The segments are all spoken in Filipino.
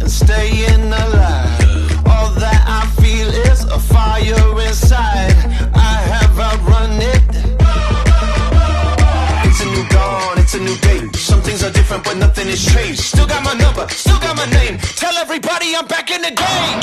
and staying alive. All that I feel is a fire inside. I have outrun it. It's a new dawn, it's a new day. Some things are different, but nothing has changed. Still got my number, still got my name. Tell everybody I'm back in the game.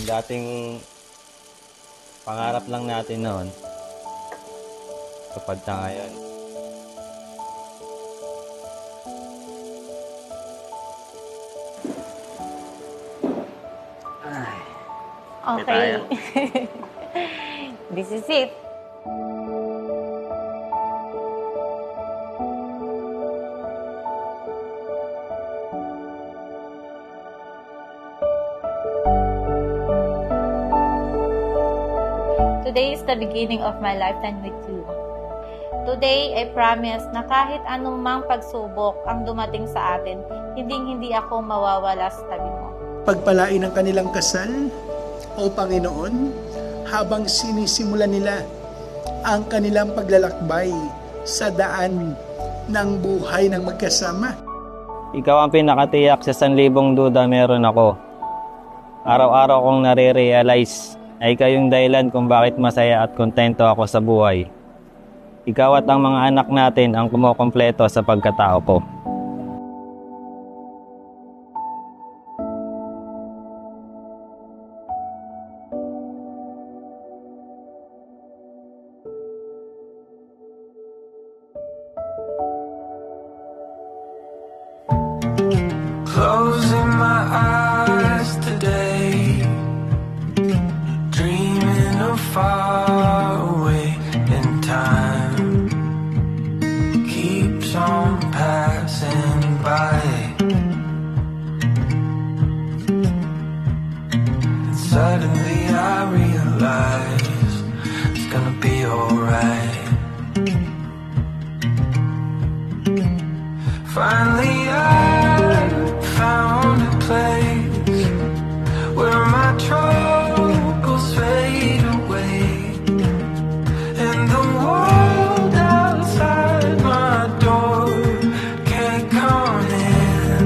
Dating pangarap lang natin noon kapag na ngayon. Okay. This is it. Today is the beginning of my lifetime with you. Today, I promise na kahit anumang pagsubok ang dumating sa atin, hindi ako mawawala sa tabi mo. Pagpalain ang kanilang kasal, O Panginoon, habang sinisimulan nila ang kanilang paglalakbay sa daan ng buhay ng magkasama. Ikaw ang pinakatiyak sa 1,000 duda meron ako. Araw-araw kong nare-realize ay kayong dahilan kung bakit masaya at kontento ako sa buhay. Ikaw at ang mga anak natin ang kumukumpleto sa pagkatao ko. Closing my eyes today, dreaming of far away in time, keeps on passing by. And suddenly I realize it's gonna be alright. Finally I found a place where my troubles fade away, and the world outside my door can't come in.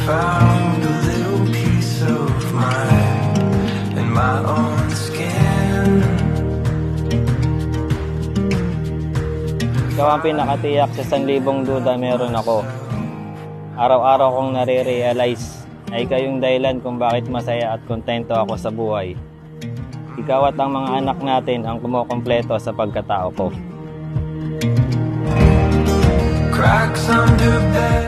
Found a little piece of mind in my own skin. Ikaw ang pinakatiyak sa 1,000 duda meron ako. Araw-araw kong nare-realize ay kayong dahilan kung bakit masaya at kontento ako sa buhay. Ikaw at ang mga anak natin ang kumukumpleto sa pagkatao ko.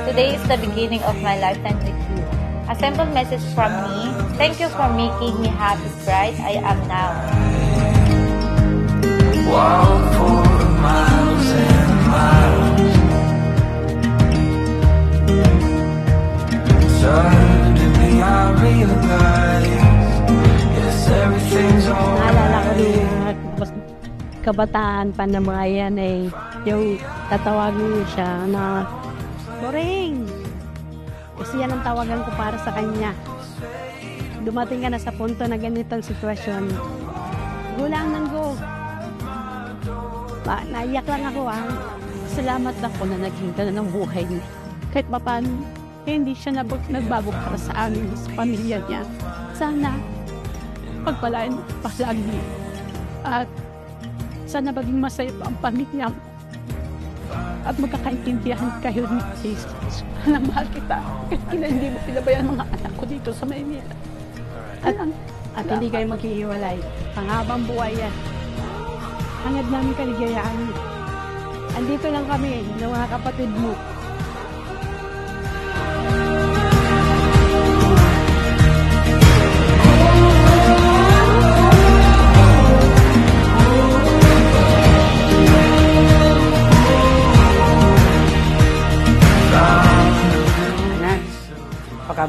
Today is the beginning of my lifetime with you. A simple message from me. Thank you for making me happy, bright I am now. Walk for miles and miles. Suddenly I realize, yes, everything's Naalala ko alright. rin, kabataan pa na mga yan yung tatawagin mo siya na Boring! Kasi yan ang tawagan ko para sa kanya. Dumating ka na sa punto na ganitong sitwasyon. Go lang ng go. Naiyak lang ako Salamat ako na naging ka na ng buhay niya. Kahit paano, hindi siya nagbago para sa amin, sa pamilya niya. Sana, pagpalain palagi. At sana maging masaya pa ang pamilya mo. At magkakaintindihan kayo ni Jesus. Alam, mahal kita. Kahit hindi mo pinabayaan mga anak ko dito sa Maynila. At hindi kayo maghihiwalay. Panghabang buhay yan. Hangad namin kaligayahan. Andito lang kami, ng mga kapatid mo.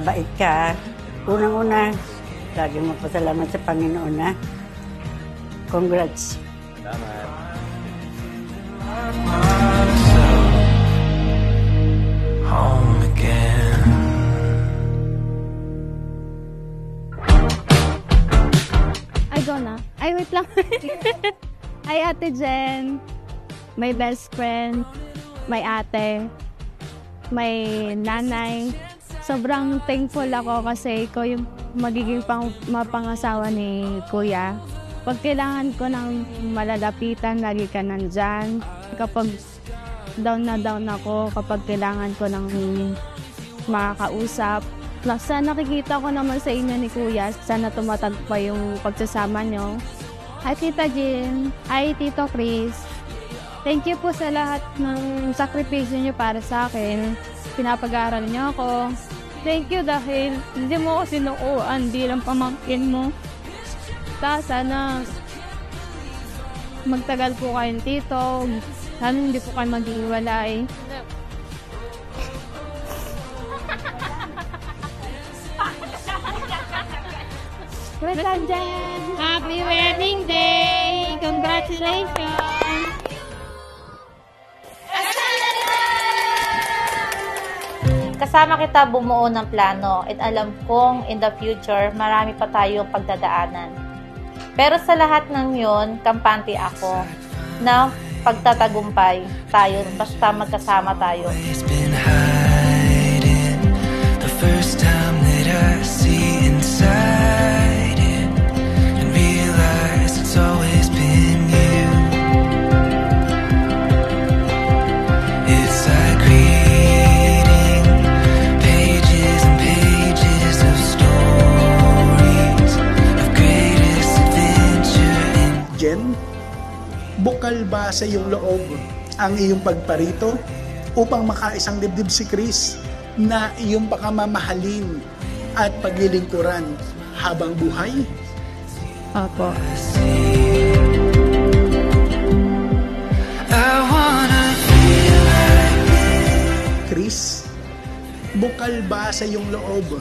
mabait ka. Unang-una, lagi magpasalamat sa Panginoon na. Congrats. Salamat. Home again. Ay, go na. Ay, wait lang. Ay, Ate Jen. My best friend. My ate. My nanay. Sobrang thankful ako kasi ikaw yung magiging mapangasawa ni Kuya. Pag kailangan ko ng malalapitan, lagi ka nandyan. Kapag down na down ako, kapag kailangan ko ng makakausap. Sa nakikita ko naman sa inyo ni Kuya, sana tumatag pa yung pagsasama nyo. Hi Tita Jean, hi Tito Chris. Thank you po sa lahat ng sakripisyo nyo para sa akin. Pinapag-aaral nyo ako. Thank you dahil hindi mo ako sinukuan bilang pamangkin mo. Sana magtagal po kayong tito. Sana hindi po kayo mag-iwalay. Happy wedding day! Congratulations! Kasama kita bumuo ng plano at alam kong in the future marami pa tayong pagdadaanan. Pero sa lahat ng yon, kampante ako na pagtatagumpay tayo basta magkasama tayo. Always been hiding. The first time that I see inside it and realize it's always been you. It's like reading pages and pages of stories of greatest adventure in Jen, bukal ba sa iyong loob ang iyong pagparito upang makaisang dibdib si Chris na iyong pakamamahalin at paglilingkuran habang buhay? Opo. I wanna feel Chris, bukal ba sa iyong loob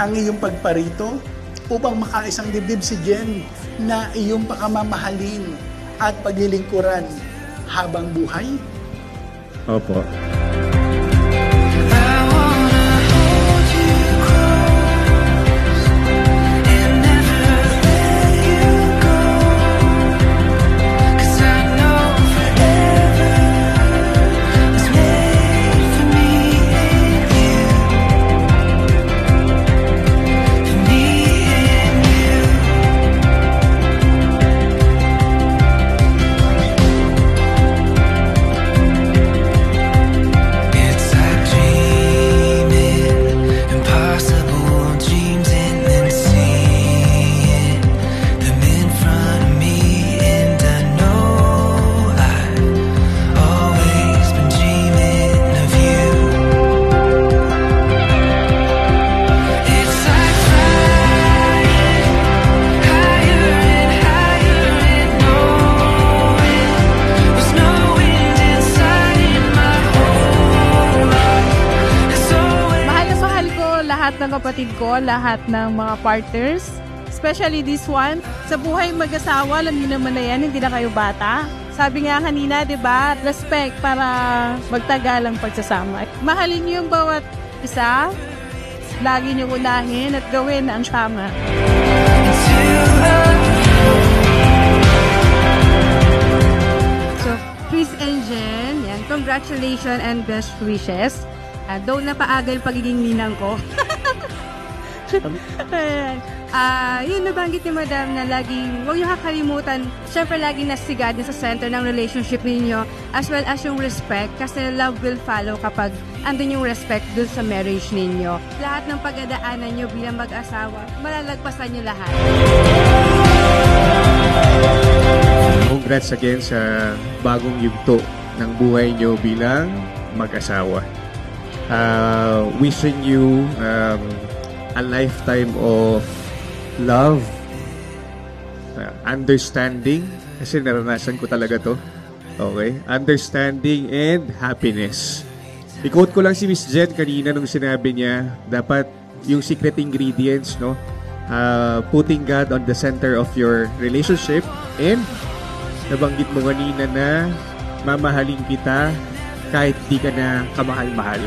ang iyong pagparito upang makaisang dibdib si Jen na iyong pakamamahalin at paglilingkuran habang buhay? Opo. I wanna hold you close and never let you go. 'Cause I know forever was made for me and you. For me and you. It's like dreaming impossible dreams and then seeing them in front of me, and I know I've always been dreaming of you. It's like flying higher and higher and knowing there's no wind inside in my whole life. It's always Mahal na mahal ko lahat ng kapatid ko, lahat ng mga partners. Especially this one. Sa buhay mag-asawa, alam niyo naman na yan, hindi na kayo bata. Sabi nga kanina, di ba? Respect para magtagal ang pagsasama. Mahalin niyo yung bawat isa. Lagi niyo unahin at gawin ang tama. So, Chris and Jen, yan, congratulations and best wishes. Though napaagal pagiging ninang ko. Ayan. Yun nabanggit ni Madam na laging, huwag niyo kakalimutan, syempre laging nasigad sa center ng relationship ninyo as well as yung respect kasi love will follow kapag andun yung respect dun sa marriage ninyo. Lahat ng pagdadaanan nyo bilang mag-asawa, malalagpasan nyo lahat. Congrats again sa bagong yugto ng buhay nyo bilang mag-asawa. Wishing you a lifetime of love, understanding, kasi naranasan ko talaga to. Okay? Understanding and happiness. I-quote ko lang si Miss Jen kanina nung sinabi niya, dapat yung secret ingredients, no? Putting God on the center of your relationship, and nabanggit mo kanina na mamahalin kita kahit di ka na kamahal-mahal.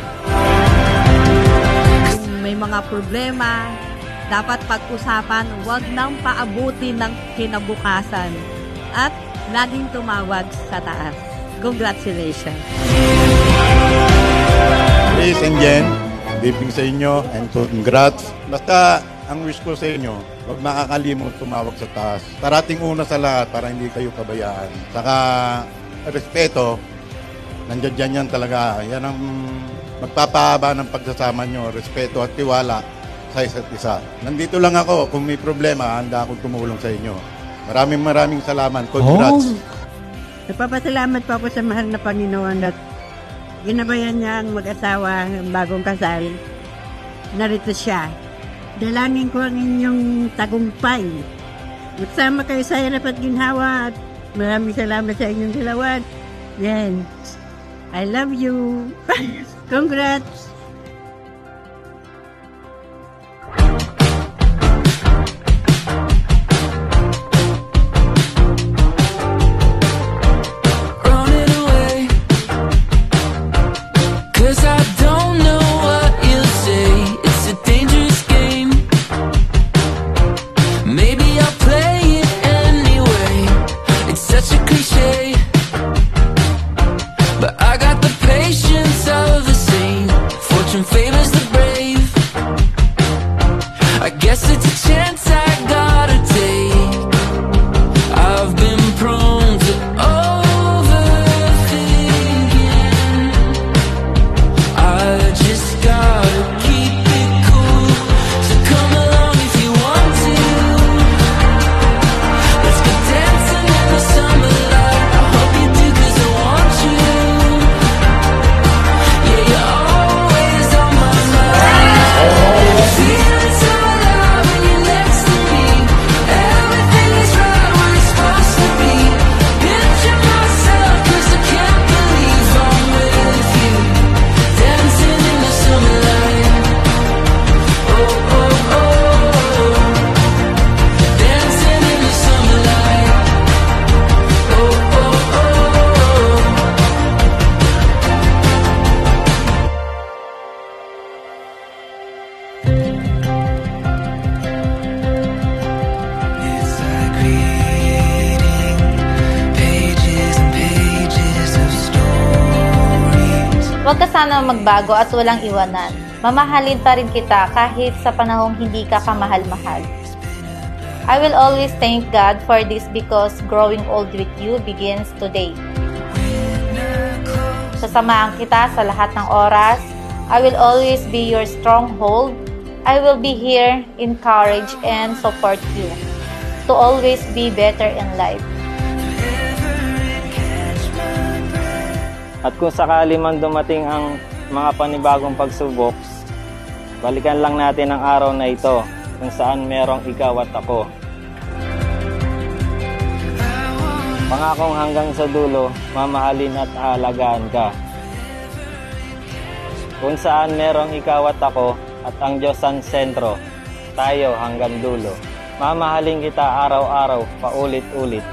Kung may mga problema, dapat pag-usapan, huwag nang paabuti ng kinabukasan at laging tumawag sa taas. Congratulations! Ladies and Jen, good evening sa inyo and congrats. Basta ang wish ko sa inyo, huwag makakalimot tumawag sa taas. Parating una sa lahat para hindi kayo kabayaan. Saka respeto, nandiyan dyan yan talaga. Yan ang magpapahaba ng pagsasama nyo, respeto at tiwala sa isa't isa. Nandito lang ako, kung may problema, handa akong tumulong sa inyo. Maraming salamat. Congrats. Nagpapasalamat po ako sa mahal na Panginoon at ginabayan niya ang mag-asawa ng bagong kasal. Narito siya. Dalangin ko ang inyong tagumpay. Magsama kayo sa hirap at ginhawa at maraming salamat sa inyong dalawa. Yan. I love you. Congrats. Running away, 'cause I don't know what you'll say. It's a dangerous game. Maybe I'll play it anyway. It's such a cliche, but I got the patience of a saint. Fortune favors the brave. I guess it's a chance I gotta take. I've been prone to overthinking. I just gotta keep it cool. So come along if you want to. Let's go dancing in the summer light. I hope you do 'cause I want you. Yeah, you're always on my mind. Feeling so alive when you're next to me. Everything is right where it's supposed to be. Picture myself 'cause I can't believe I'm with you. Dancing in the summer light. Oh, oh, oh. Dancing in the summer light. Oh, oh, oh. It's like reading pages and pages of stories. Huwag ka sana magbago at walang iwanan. Mamahalin pa rin kita kahit sa panahong hindi ka kamahal-mahal. I will always thank God for this because growing old with you begins today. Sasamahan kita sa lahat ng oras. I will always be your stronghold. I will be here, encourage and support you to always be better in life. At kung sakali man dumating ang mga panibagong pagsubok, balikan lang natin ang araw na ito kung saan merong ikaw at ako. Pangakong hanggang sa dulo, mamahalin at aalagaan ka. Kung saan merong ikaw at ako at ang Diyos ang sentro, tayo hanggang dulo. Mamahalin kita araw-araw, paulit-ulit.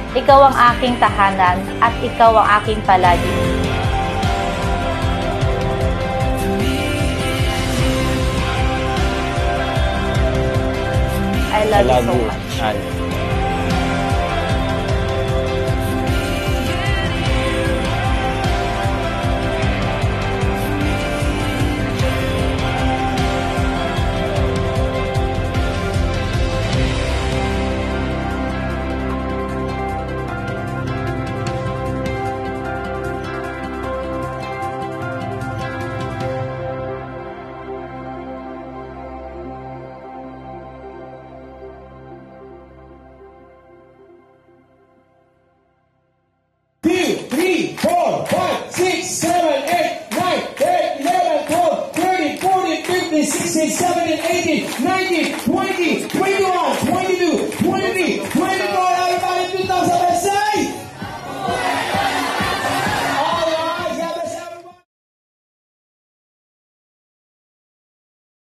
Ikaw ang aking tahanan at ikaw ang aking palagi. I love you so much. Ay.